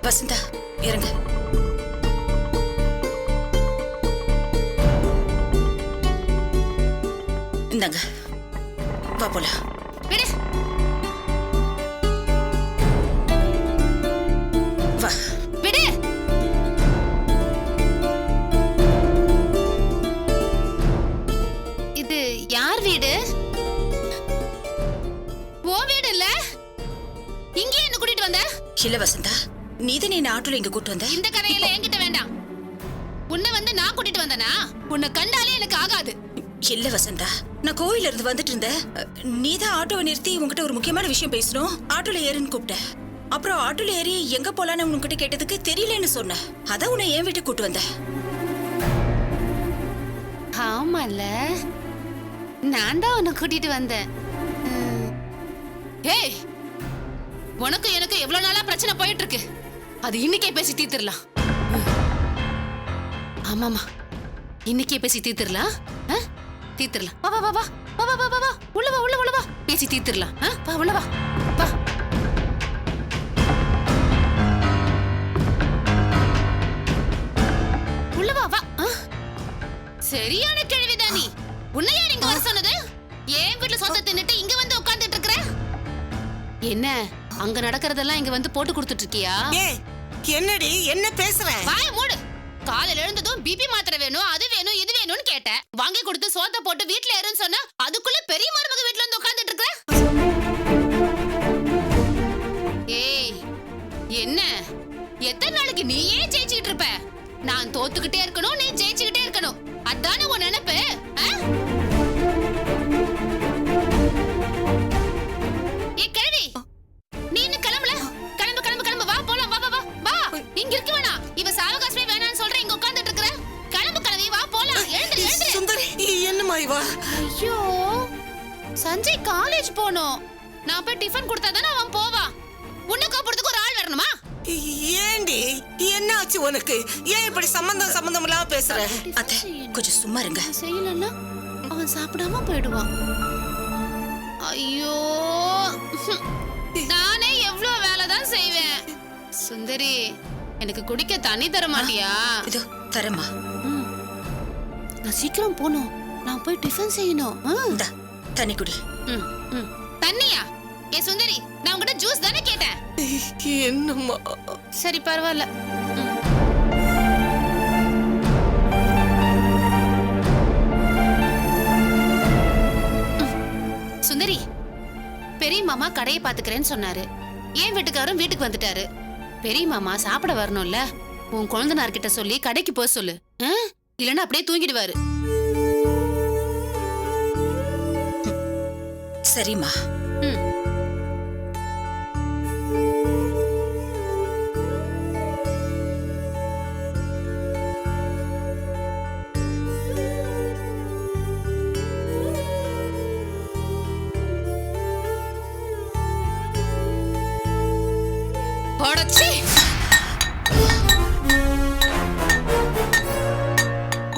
வசந்தா இறங்க. இந்தாங்க, வா போலாம். விடு. வா. விடு. இது யார் வீடு? ஓ வீடு இல்ல? இங்கே என்ன கூட்டிட்டு வந்த? இல்ல வசந்தா, நீதான் என்ன ஆட்டோல இங்க கூட்டு வந்த. இந்த கதையில என்கிட்ட வேண்டாம். உன்னை வந்து நான் கூட்டிட்டு வந்தனா? உன்னை கண்டாலே எனக்கு ஆகாது. இல்ல வசந்தா, நான் கோயில இருந்து வந்துட்டு இருந்தேன். நீதான் ஆட்டோவை நிறுத்தி உங்ககிட்ட ஒரு முக்கியமான விஷயம் பேசணும், ஆட்டோல ஏறுன்னு கூப்பிட்ட. அப்புறம் ஆட்டோல ஏறி எங்க போலான்னு உன்கிட்ட கேட்டதுக்கு தெரியலன்னு சொன்ன. அதான் உன்னை என் வீட்டுக்கு கூட்டு வந்தேன். ஆமால, நான் தான் உன்னை கூட்டிட்டு வந்தேன். ஏய், உனக்கு எனக்கு எவ்வளவு நாளா பிரச்சனை போயிட்டு இருக்கு. அது இன்னைக்கே பேசி தீர்த்திடலாம். ஆமாமா, இன்னைக்கே பேசி தீர்த்திடலாம். தீர்த்திடலாம். வா வா வா வா வா வா வா வா, உள்ள வா உள்ள வா, பேசி தீர்த்திடலாம். வா உள்ள வா வா. உள்ள வா வா. சரியான கேள்விதான். நீ உன்னை யார் இங்க வர சொன்னது? ஏன் வீட்டுல சொத்த தின்னுட்டு இங்க வந்து உட்கார்ந்துட்டு இருக்கற? என்ன அங்க நடக்கிறதெல்லாம் இங்க வந்து போட்டு கொடுத்துட்டு இருக்கியா? என்னடி என்ன பேசுற? வாய மூடு. காலையில எழுந்ததும் பிபி மாத்திரை வேணும், அது வேணும், இது வேணும்னு கேட்டேன். வாங்கி கொடுத்து சோத்த போட்டு வீட்ல ஏறுன்னு சொன்னா அதுக்குள்ள பெரிய மருமக வீட்ல வந்து உட்கார்ந்துட்டு இருக்கற. ஏய், என்ன எத்தனை நாளைக்கு நீயே ஜெயிச்சிட்டு இருப்ப? நான் தோத்துக்கிட்டே இருக்கணும், நீ ஜெயிச்சுக்கிட்டே இருக்கணும். அதானே உன் நினைப்பு? ஏ கேள்வி, நீ இன்னும் கிளம்பல? கிளம்பு கிளம்பு கிளம்பு, வா போலாம். வா வா வா வா. இங்க இருக்க வேணாம். இவ சாவகாசமே வேணாம்னு சொல்ற, இங்க உட்கார்ந்துட்டு இருக்கற. கிளம்பு கிளம்பி, வா போலாம். எழுந்து எழுந்து. சுந்தரி, என்னம்மா இவா? ஐயோ, சஞ்சய் காலேஜ் போணும். நான் போய் டிஃபன் கொடுத்தா தானே அவன் போவான். உன்னை கூப்பிடுறதுக்கு ஒரு ஆள் வரணுமா? ஏண்டி என்ன ஆச்சு உனக்கு? ஏன் இப்படி சம்பந்தம் இல்லாம பேசுற? அத்தை, கொஞ்சம் சும்மா இருங்க. செய்யலன்னா அவன் சாப்பிடாம போயிடுவான். ஐயோ, நானே எவ்வளவு வேலைதான் செய்வேன். சுந்தரி, எனக்கு குடிக்க தண்ணி தர மாட்டியா? இதோ தரமா. நான் சீக்கிரம் போணும். நான் போய் டிஃபன் செய்யணும். இந்தா, தண்ணி குடி. தண்ணியா? ஏ சுந்தரி, நான் உங்ககிட்ட ஜூஸ் தானே கேட்டேன். என்னம்மா? சரி பரவாயில்ல. சுந்தரி, பெரிய மாமா கடையை பாத்துக்கிறேன்னு சொன்னாரு. ஏன் வீட்டுக்காரரும் வீட்டுக்கு வந்துட்டாரு. பெரிய மாமா சாப்பிட வரணும்ல. உன் குழந்தைனார்கிட்ட சொல்லி கடைக்கு போக சொல்லு. இல்லன்னா அப்படியே தூங்கிடுவாரு. சரிம்மா. போடச்சி.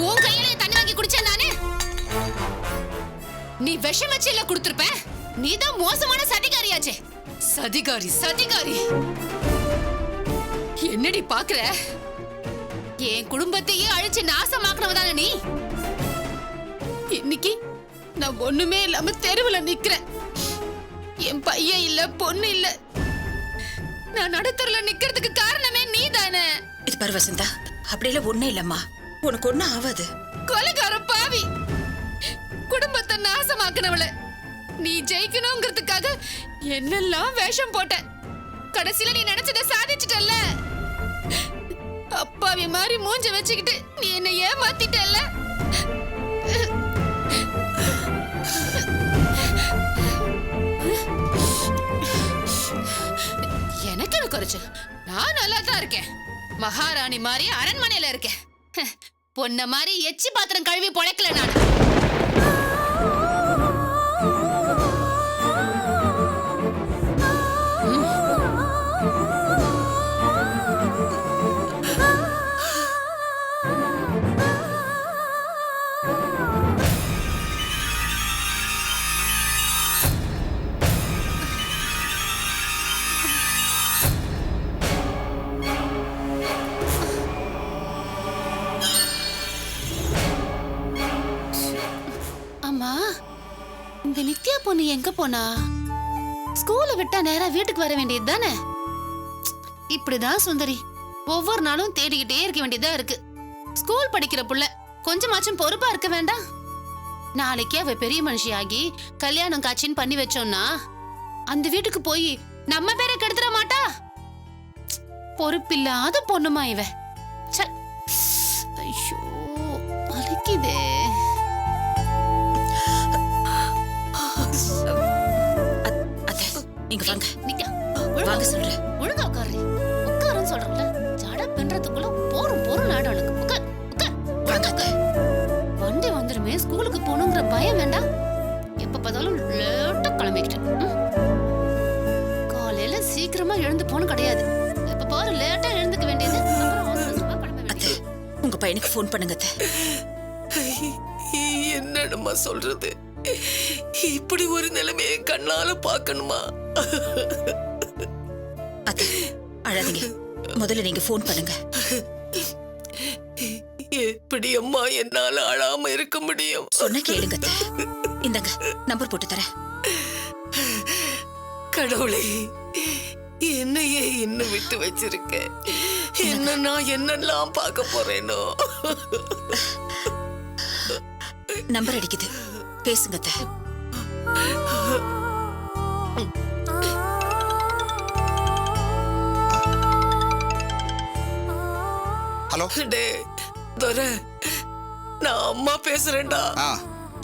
உன் கையில தண்ணி வாங்கி குடிச்சேன் நானு. நீ விஷம் வச்சு இல்ல குடுத்திருப்ப. நீதான் மோசமான சதிகாரியாச்சே. சதிகாரி சதிகாரி. என்னடி பாக்குற? என் குடும்பத்தையே அழிச்சு நாசமாக்குனவதானே நீ. இன்னைக்கு நான் ஒண்ணுமே இல்லாம தெருவுல நிக்கிறேன். என் பையன் இல்ல, பொண்ணு இல்ல. நான் நடுத்தருல நிக்கிறதுக்கு காரணமே நீ தானே. இது பாரு வசந்தா, அப்படியெல்லாம் ஒண்ணும் இல்லம்மா. உனக்கு ஒண்ணும் ஆகாது. கொலைகார பாவி, குடும்பத்தை நாசமாக்குனவள நீ ஜெயிக்கணுங்கிறதுக்காக என்னெல்லாம் வேஷம் போட்ட. கடைசியில நீ நினைச்சத சாதிச்சிட்டல்ல. அப்பாவி மாதிரி மூஞ்ச வச்சுக்கிட்டு நீ என்ன ஏமாத்திட்டல்ல. எனக்கு என்ன குறைச்சல்? நான் நல்லா தான் இருக்கேன். மகாராணி மாதிரி அரண்மனையில இருக்கேன். பொண்ண மாதிரி எச்சி பாத்திரம் கழுவி பொழைக்கல நான். ஆமா, இந்த நித்யா பொண்ணு எங்க போனா? ஸ்கூலை விட்டா நேரா வீட்டுக்கு வர வேண்டியது தானே? இப்படிதான் சுந்தரி, ஒவ்வொரு நாளும் தேடிக்கிட்டே இருக்க வேண்டியதா இருக்கு. ஸ்கூல் படிக்கிற புள்ள கொஞ்சமாச்சும் பொறுப்பா இருக்க வேண்டாம்? நாளைக்கே அவ பெரிய மனுஷி ஆகி கல்யாணம் காட்சின்னு பண்ணி வச்சோம்னா அந்த வீட்டுக்கு போய் நம்ம பேரை கெடுத்துட மாட்டா? பொறுப்பில்லாத பொண்ணுமா இவ. ச்சே. ஐயோ, வலிக்குதே. நீங்க வாங்க. நித்யா, வாங்க சொல்றேன். ஒழுங்கா உட்காரு. உட்காருன்னு சொல்றேன்ல. ஜட பின்றதுக்குள்ள போரும் நாடாளுக்கு. உட்கார், உட்கார். வாங்க அத்தை. வண்டி வந்துருமே, ஸ்கூலுக்கு போகணுங்கிற பயம் வேண்டாம். எப்ப பார்த்தாலும் லேட்டா கிளம்பிக்கிட்டு. காலையில சீக்கிரமா எழுந்து போகணும் கிடையாது. எப்ப பாரு லேட்டா எழுந்துக்க வேண்டியது. அப்புறம் அவசரமா கிளம்ப அத்தை, வேண்டியது. உங்க பையனுக்கு ஃபோன் பண்ணுங்க அத்தை. என்னடமா சொல்றது? இப்படி ஒரு நிலைமையை கண்ணால பாக்கணுமா? அத்தை, அழாதீங்க. முதல்ல நீங்க ஃபோன் பண்ணுங்க. எப்படி அம்மா என்னால அழாம இருக்க முடியும்? சொன்ன கேளுங்க அத்தை. இந்தாங்க, நம்பர் போட்டு தரேன். கடவுளே, என்னையே இன்னும் விட்டு வச்சிருக்க. என்ன நான் என்னெல்லாம் பார்க்க போறேனோ? நம்பர் அடிக்குது, பேசுங்க அத்தை. ஹலோ. டேய் துரை, நான் அம்மா பேசுறேன்டா.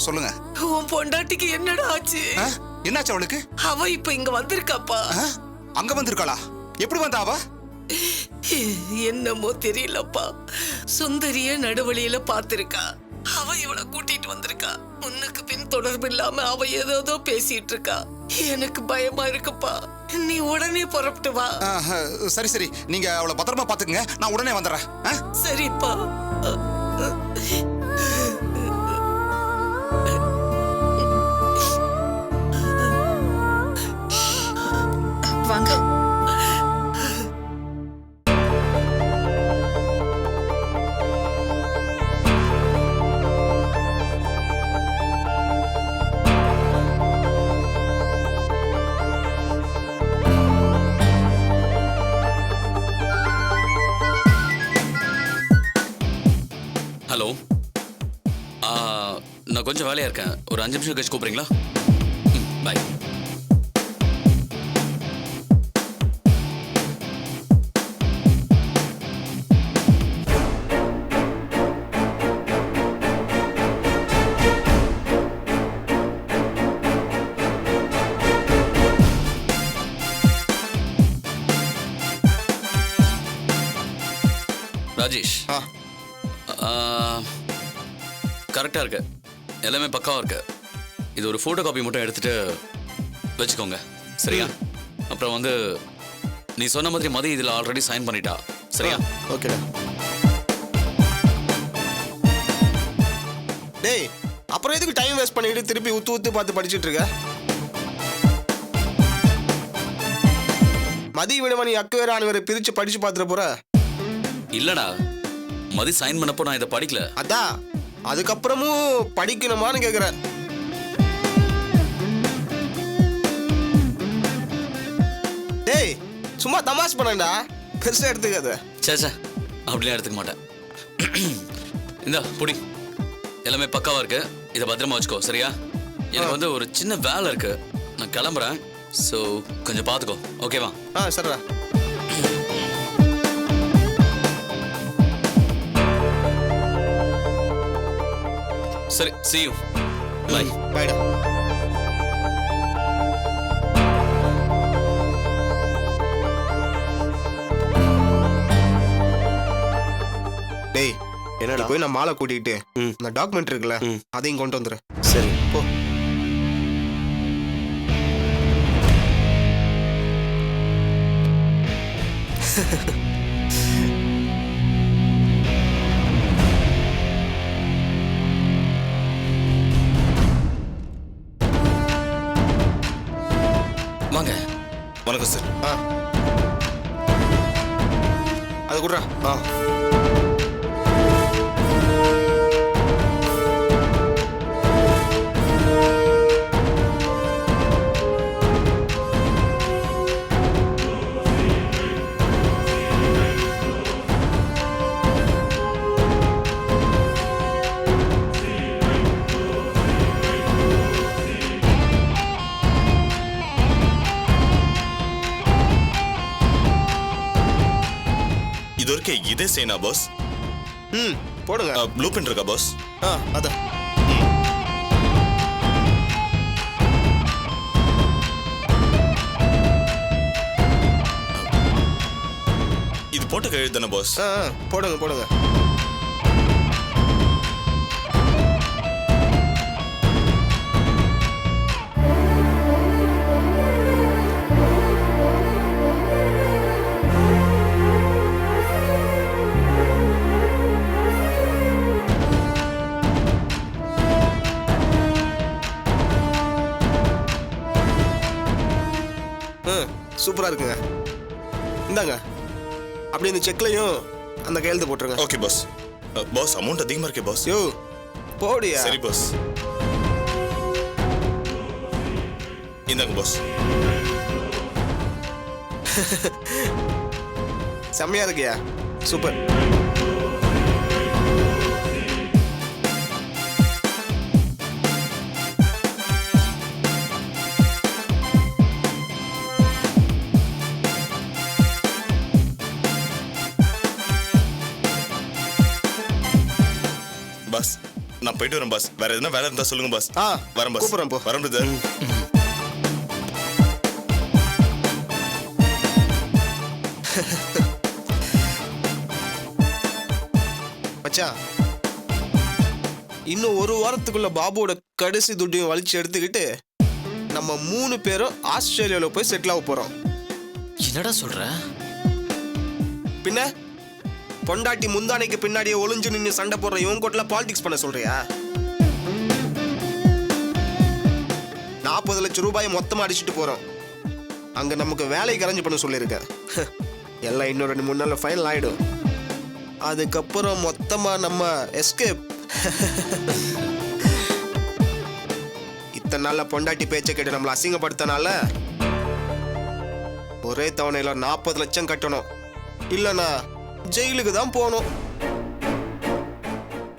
சொல்லுங்க. உன் பொண்டாட்டிக்கு என்னடா ஆச்சு? என்னாச்சு அவளுக்கு? அவ இப்ப இங்க வந்திருக்காப்பா. அங்க வந்திருக்காளா? எப்படி வந்தா அவ? என்னமோ தெரியலப்பா, சுந்தரிய நடுவழியில பாத்திருக்கா. அவ இவனை கூட்டிட்டு வந்திருக்கா. முன்னுக்கு பின் தொடர்பு இல்லாம அவ ஏதோ பேசிட்டு இருக்கா. எனக்கு பயமா இருக்குப்பா. நீ உடனே புறப்பட்டு வா. சரி சரி, நீங்க அவளை பத்திரமா பாத்துக்குங்க. நான் உடனே வந்துடுறேன். சரிப்பா. வாங்க. ஹலோ, நான் கொஞ்சம் வேலையா இருக்கேன். ஒரு 5 நிமிஷம் கழிச்சு கூப்பிடுறீங்களா? பாய். ராஜேஷ், கரெக்டாக இருக்கு, எல்லாமே பக்காவாக இருக்கு. இது ஒரு ஃபோட்டோ காப்பி மட்டும் எடுத்துட்டு வச்சுக்கோங்க, சரியா? அப்புறம் வந்து நீ சொன்ன மாதிரி மதி இதில் ஆல்ரெடி சைன் பண்ணிட்டா, சரியா? ஓகேடா. டேய், அப்புறம் எதுக்கு டைம் வேஸ்ட் பண்ணிட்டு திருப்பி ஊத்து பார்த்து படிச்சுட்டு இருக்க? மதி விடமா நீ அக்கு வேற ஆணி வேற பிரிச்சு படிச்சு பார்த்துட போற? இல்லடா, மதி சைன் பண்ணப்போ நான் இதை படிக்கல. அதான், அதுக்கப்புறமும் படிக்கணுமான்னு கேக்குற. டேய், சும்மா தமாஷ் பண்ணேன்டா, பெருசா எடுத்துக்காத. சேச்சா, அப்படிலாம் எடுத்துக்க மாட்டேன். இந்தா புடி, எல்லாமே பக்காவா இருக்கு. இதை பத்திரமா வச்சுக்கோ, சரியா? எனக்கு வந்து ஒரு சின்ன வேலை இருக்கு, நான் கிளம்புறேன். ஸோ கொஞ்சம் பார்த்துக்கோ, ஓகேவா? சரிடா. சரி, see you. Bye. பைடா. டேய், என்னடா போய் நான் மாலை கூட்டிட்டு அந்த டாக்குமெண்ட் இருக்குல்ல, அதையும் கொண்டு வந்துரு. சரி போ. வாங்க. வணக்கம் சார். அது குடுறா. டேஸ் செயினா பாஸ்? ம் போடுங்க. ப்ளூ பிரிண்ட் இருக்கா பாஸ்? அதான். இது போட்ட கழுத்து தானே பாஸ்? போடுங்க போடுங்க. சூப்பரா இருக்குங்க. இந்தாங்க. அப்படி இந்த செக்லையும் அந்த கையெழுத்து போட்டுருங்க. Okay pass. பாஸ் அமௌண்ட் அதிகமா இருக்கே பாஸ். யோ போடியா. சரி பாஸ். இந்தாங்க பாஸ். செம்மையா இருக்கியா? சூப்பர். பாஸ் நான் போயிட்டு வரேன் பாஸ். வேற எதுனா வேலை இருந்தா சொல்லுங்க பாஸ். வரேன் பாஸ். கூப்பிடுறேன் போ. வரேன் பிரதர். மச்சான் இன்னும் ஒரு வாரத்துக்குள்ள பாபுவோட கடைசி துட்டையும் வலிச்சு எடுத்துக்கிட்டு நம்ம 3 பேரும் ஆஸ்திரேலியால போய் செட்டில் ஆக போறோம். என்னடா சொல்ற? பின்ன பொண்டாட்டி முந்தானைக்கு பின்னாடியே ஒளிஞ்சு நின்று சண்டை போடுற இவன் கோட்ல பாலிடிக்ஸ் பண்ண சொல்றியா? 40 லட்சம் ரூபாயை மொத்தமா அடிச்சுட்டு போறோம். அங்க நமக்கு வேலைக்கு அரேஞ்ச் பண்ண சொல்லியிருக்கேன். எல்லாம் இன்னும் 2-3 நாள்ல ஃபைனல் ஆயிடும். அதுக்கப்புறம் மொத்தமா நம்ம எஸ்கேப். இத்தனை நாள்ல பொண்டாட்டி பேச்சை கேட்டு நம்மளை அசிங்கப்படுத்தனால ஒரே தவணையில 40 லட்சம் கட்டணும். இல்லைன்னா ஜெயிலுக்கு தான் போகணும்.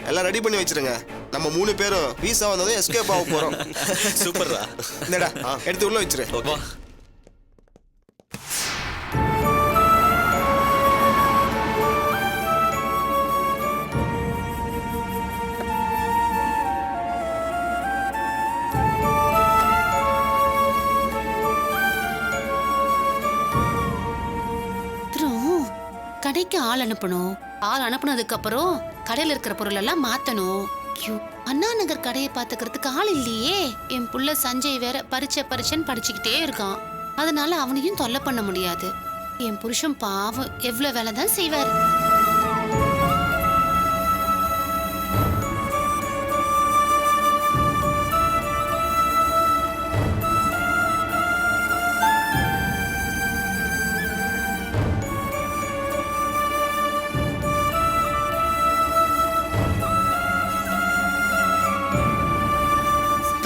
எல்லாம் ரெடி பண்ணி வச்சிருங்க. நம்ம 3 பேரும் வீசா வந்ததும் எஸ்கேப் ஆக போறோம். சூப்பர்ரா. என்னடா எடுத்து உள்ள வச்சிரு. வா. கடைக்கு ஆள் அனுப்பணும். ஆள் அனுப்புனதுக்கு அப்புறம் கடையில இருக்கிற பொருள் எல்லாம் மாத்தணும். ஐயோ, அண்ணா நகர் கடையை பாத்துக்கிறதுக்கு ஆள் இல்லையே. என் புள்ள சஞ்சய் வேற பரிச்சைன்னு படிச்சுக்கிட்டே இருக்கான். அதனால அவனையும் தொல்லை பண்ண முடியாது. என் புருஷன் பாவம் எவ்வளவு வேலை தான் செய்வார்.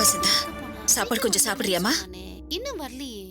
வசந்தா, சாப்பாடு கொஞ்சம் சாப்பிடுறியாமா? இன்னும் வரலையே.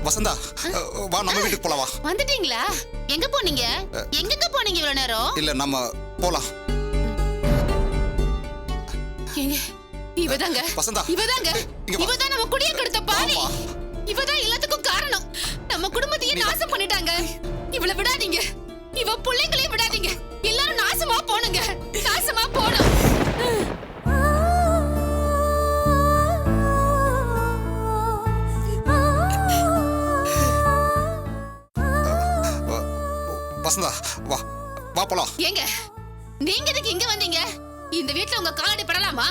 வசந்தா வா, நம்ம வீட்டுக்கு போலாம். வா. வந்துட்டீங்களா? எங்க போனீங்க? எங்க போனீங்க இவ்வளவு நேரம்? இல்ல நம்ம போலாம். இவதாங்க வசந்தா, இவதாங்க இங்க வா. இவதான் நம்ம குடிய கெடுத்த பாவி. ஆமா. இவதான் எல்லாத்துக்கும் காரணம். நம்ம குடும்பத்தையே நாசம் பண்ணிட்டாங்க. இவள விடாதீங்க. இவ புள்ளைங்களையும் விடாதீங்க. எல்லாரும் நாசமா போணுங்க. நாசமா போணும். வசந்தா வா, வா போலாம். ஏங்க, நீங்க எதுக்கு இங்க வந்தீங்க? இந்த வீட்ல உங்க காலடி படலாமா?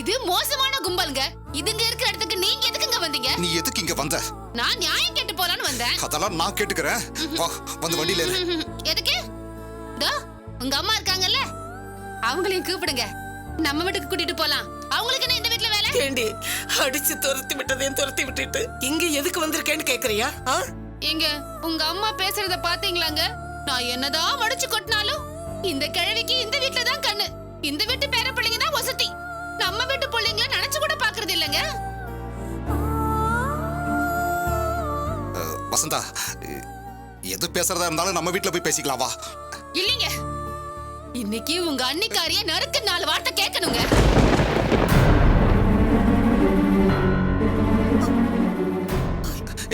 இது மோசமான கும்பல்ங்க. இதுங்க இருக்கிற இடத்துக்கு நீங்க எதுக்குங்க வந்தீங்க? நீ எதுக்கு இங்க வந்த? நான் நியாயம் கேட்டு போலான்னு வந்தேன். அதெல்லாம் நான் கேட்டுக்கிறேன். வா, வந்து வண்டியில ஏறு. எதுக்கு? தோ உங்க அம்மா இருக்காங்கல்ல, அவங்களையும் கூப்பிடுங்க. நம்ம வீட்டுக்கு கூட்டிட்டு போலாம். அவங்களுக்கு என்ன இந்த வீட்ல வேலை? ஏண்டி அடிச்சு துரத்தி விட்டதையும் துரத்தி விட்டுட்டு இங்க எதுக்கு வந்திருக்கேன்னு கேக்குறியா? எங்க உங்க அம்மா பேசுறத பாத்தீங்களாங்க? நான் என்னதான் வடிச்சு கொட்டினாலும் இந்த கிழவிக்கு இந்த வீட்டுல தான் கண்ணு. இந்த வீட்டு பேர பிள்ளைங்க தான் வசதி. நம்ம வீட்டு பிள்ளைங்கள நினைச்சு கூட பாக்குறது இல்லைங்க. வசந்தா, எது பேசுறதா இருந்தாலும் நம்ம வீட்டுல போய் பேசிக்கலாம் வா. இல்லைங்க, இன்னைக்கு உங்க அன்னிக்காரிய நறுக்கு 4 வார்த்தை கேட்கணுங்க.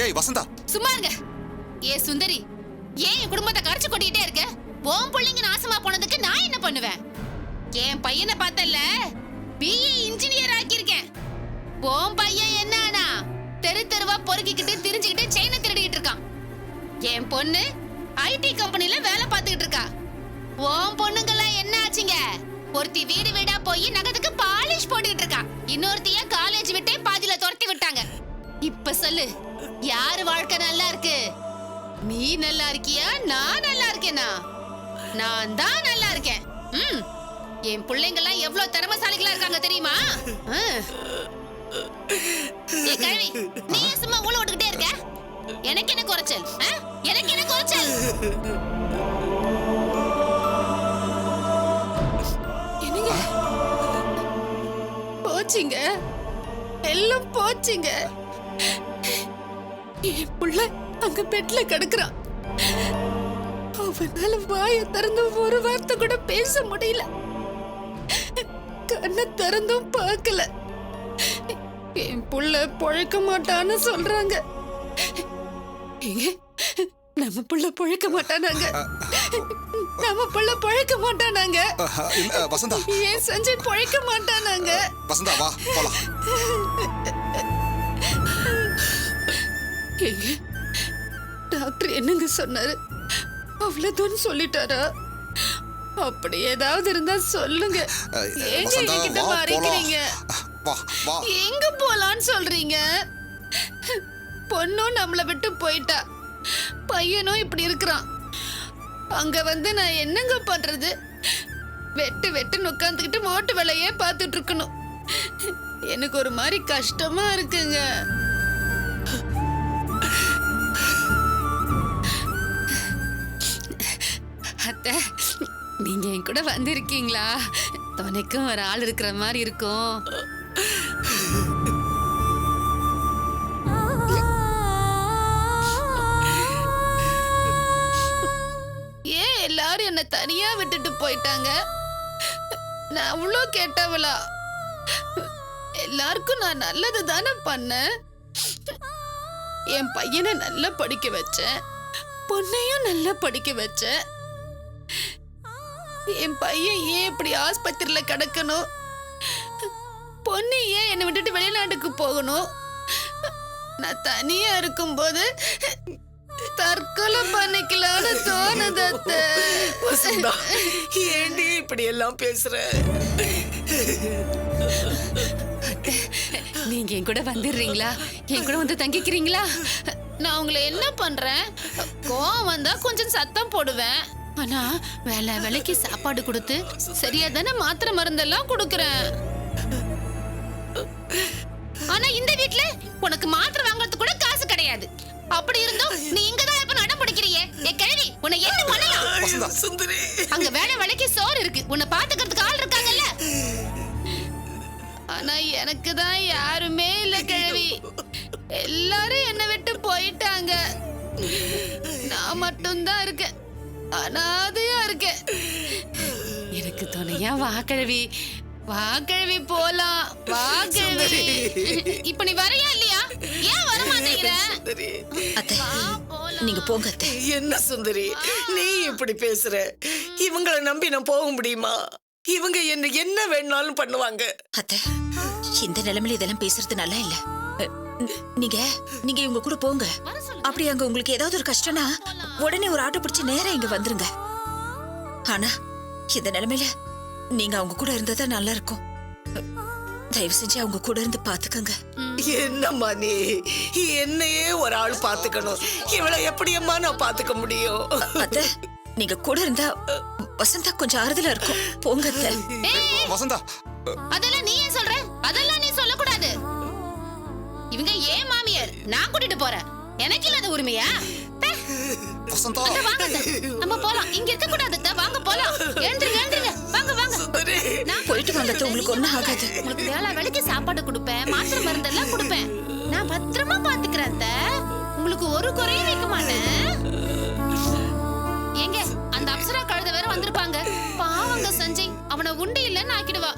ஏய் வசந்தா, சும்மா இருங்க. ஏ சுந்தரி, ஏன் என் குடும்பத்தை கரைச்சு கொட்டிட்டே இருக்க? உன் பிள்ளைங்க நாசமா போனதுக்கு நான் என்ன பண்ணுவேன்? என் பையனை பார்த்தல, பிஏ இன்ஜினியர் ஆக்கியிருக்கேன். உன் பையன் என்னன்னா தெரு தெருவா பொறுக்கிக்கிட்டு திரிஞ்சுக்கிட்டு செயினை திருடிக்கிட்டு இருக்கான். என் பொண்ணு ஐடி கம்பெனில வேலை பார்த்துக்கிட்டு இருக்கா. உன் பொண்ணுங்கெல்லாம் என்ன ஆச்சுங்க? ஒருத்தி வீடு வீடா போய் நகத்துக்கு பாலிஷ் போட்டுக்கிட்டு இருக்கா. இன்னொருத்திய காலேஜ் விட்டே பாதியில துரத்தி விட்டாங்க. இப்ப சொல்லு, யாரு வாழ்க்கை நல்லா இருக்கு? நீ நல்லா இருக்கியா, நான் நல்லா இருக்கேனா? நான் தான் நல்லா இருக்கேன். என் பிள்ளைங்கெல்லாம் எவ்வளவு திறமைசாலிகளா இருக்காங்க தெரியுமா? ஏய் கிழவி, நீ ஏன் சும்மா ஊழ விட்டுக்கிட்டே இருக்க? எனக்கு என்ன குறைச்சல்? எனக்கு என்ன குறைச்சல்? என்னங்க போச்சுங்க, எல்லாம் போச்சுங்க. என் புள்ள அங்க பெட்ல கிடக்குறான். அவனால வாய திறந்து ஒரு வார்த்தை கூட பேச முடியல. கண்ணை திறந்தும் பார்க்கல. என் புள்ள பொழைக்க மாட்டான்னு சொல்றாங்க. ஏங்க, நம்ம புள்ள பொழைக்க மாட்டானாங்க. நம்ம புள்ள பொழைக்க மாட்டானாங்க. இல்ல வசந்தா, ஏன் சஞ்சய் பொழைக்க மாட்டானாங்க. வசந்தா வா போலாம். ஏங்க, டாக்டர் என்னங்க சொன்னாரு? அவ்வளவுதான் சொல்லிட்டாரா? அப்படி ஏதாவது இருந்தா சொல்லுங்க. ஏங்க வசந்தா என்கிட்ட வா மறைக்கிறீங்க? வா வா. எங்க போலான்னு சொல்றீங்க? பொண்ணும் நம்மள விட்டு போயிட்டா, பையனும் இப்படி இருக்கிறான். அங்க வந்து நான் என்னங்க பண்றது? வெட்டு வெட்டுன்னு உட்காந்துக்கிட்டு ஓட்டு வேலையே பார்த்துட்டு இருக்கணும். எனக்கு ஒரு மாதிரி கஷ்டமா இருக்குங்க. அத்தை, நீங்க என் கூட வந்திருக்கீங்களா? துணைக்கும் ஒரு ஆள் இருக்கிற மாதிரி இருக்கும். ஏன் எல்லாரும் என்ன தனியா விட்டுட்டு போயிட்டாங்க? நான் அவ்வளோ கேட்டவளா? எல்லாருக்கும் நான் நல்லது தானே பண்ணேன். என் பையனை நல்லா படிக்க வச்சேன், பொண்ணையும் நல்லா படிக்க வச்சேன். என் பையன் ஏன் இப்படி ஆஸ்பத்திரியில கிடக்கணும்? பொண்ணு ஏன் என்னை விட்டுட்டு வெளிநாட்டுக்கு போகணும்? நான் தனியா இருக்கும்போது தற்கொலை பண்ணிக்கலான்னு தோணுது அத்தை. வசந்தா, ஏண்டி இப்படி எல்லாம் பேசுற? நீங்க என் கூட வந்துடுறீங்களா? என் கூட வந்து தங்கிக்கிறீங்களா? நான் உங்களை என்ன பண்றேன்? கோவம் வந்தா கொஞ்சம் சத்தம் போடுவேன். ஆனா வேலை வேலைக்கு சாப்பாடு கொடுத்து சரியா தானே மாத்திரை மருந்தெல்லாம் கொடுக்கறேன். ஆனா இந்த வீட்ல உனக்கு மாத்திரை வாங்குறது கூட காசு கிடையாது. அப்படி இருந்தும் நீ இங்கதான் எப்ப நடம் பிடிக்கிறியே? ஏ கிழவி, உன்னை என்ன பண்ணலாம்? சுந்தரி, அங்க வேலை வேலைக்கு சோறு இருக்கு, உன்னை பாத்துக்கிறதுக்கு ஆள் இருக்காங்கல்ல. ஆனா எனக்கு தான் யாருமே இல்ல கிழவி. எல்லாரும் என்னை விட்டு போயிட்டாங்க. நான் மட்டும்தான் இருக்கேன், அனாதையா இருக்கேன். எனக்கு துணையா வா கிழவி, வா கிழவி போலாம். வா கிழவி. இப்ப நீ வரையா இல்லையா? ஏன் வர மாட்டேங்கிற? அத்தை, நீங்க போங்க அத்தை. என்ன சுந்தரி நீ இப்படி பேசுற? இவங்களை நம்பி நான் போக முடியுமா? இவங்க என்ன வேணாலும் பண்ணுவாங்க. அத்தை, இந்த நிலைமையில இதெல்லாம் பேசுறது நல்லா இல்ல. நீங்க நீங்க இவங்க கூட போங்க. அப்படி அங்க உங்களுக்கு ஏதாவது ஒரு கஷ்டம்னா உடனே ஒரு ஆட்டோ பிடிச்சு நேரா இங்க வந்துருங்க. ஆனா இந்த நிலைமையில நீங்க அவங்க கூட இருந்ததா நல்லா இருக்கும். தயவு செஞ்சு அவங்க கூட இருந்து பாத்துக்கங்க. என்னம்மா நீ என்னையே ஒரு ஆள் பாத்துக்கணும், இவளை எப்படியம்மா நான் பாத்துக்க முடியும்? அத்தை, நீங்க கூட இருந்தா வசந்தா கொஞ்சம் ஆறுதலா இருக்கும். போங்க அத்தை. வசந்தா, அதெல்லாம் நீ ஏன் சொல்ற? அதெல்லாம் நீ சொல்லக்கூடாது. இவங்க ஏன் மாமியார், நான் கூட்டிட்டு போறேன். எனக்கு இல்லாத உரிமையா? வசந்தா அத்தை, வாங்க அத்தை. நம்ம போலாம். இங்க இருக்க கூடாது அத்தை. வாங்க போலாம். எழுந்திருங்க. வாங்க வாங்க. சுந்தரி நான் போயிட்டு வாங்க அத்தை, உங்களுக்கு ஒண்ணும் ஆகாது. உங்களுக்கு வேளைக்கு சாப்பாடு கொடுப்பேன், மாத்திரை மருந்தெல்லாம் கொடுப்பேன். நான் பத்திரமா பாத்துக்கிறேன் அத்தை. உங்களுக்கு ஒரு குறையும் வைக்க மாட்டேன். ஏங்க, அந்த அப்சரா கழுத வேற வந்திருப்பாங்க. பாவங்க சஞ்சய் அவனை உண்டு இல்லைன்னு ஆக்கிடுவா.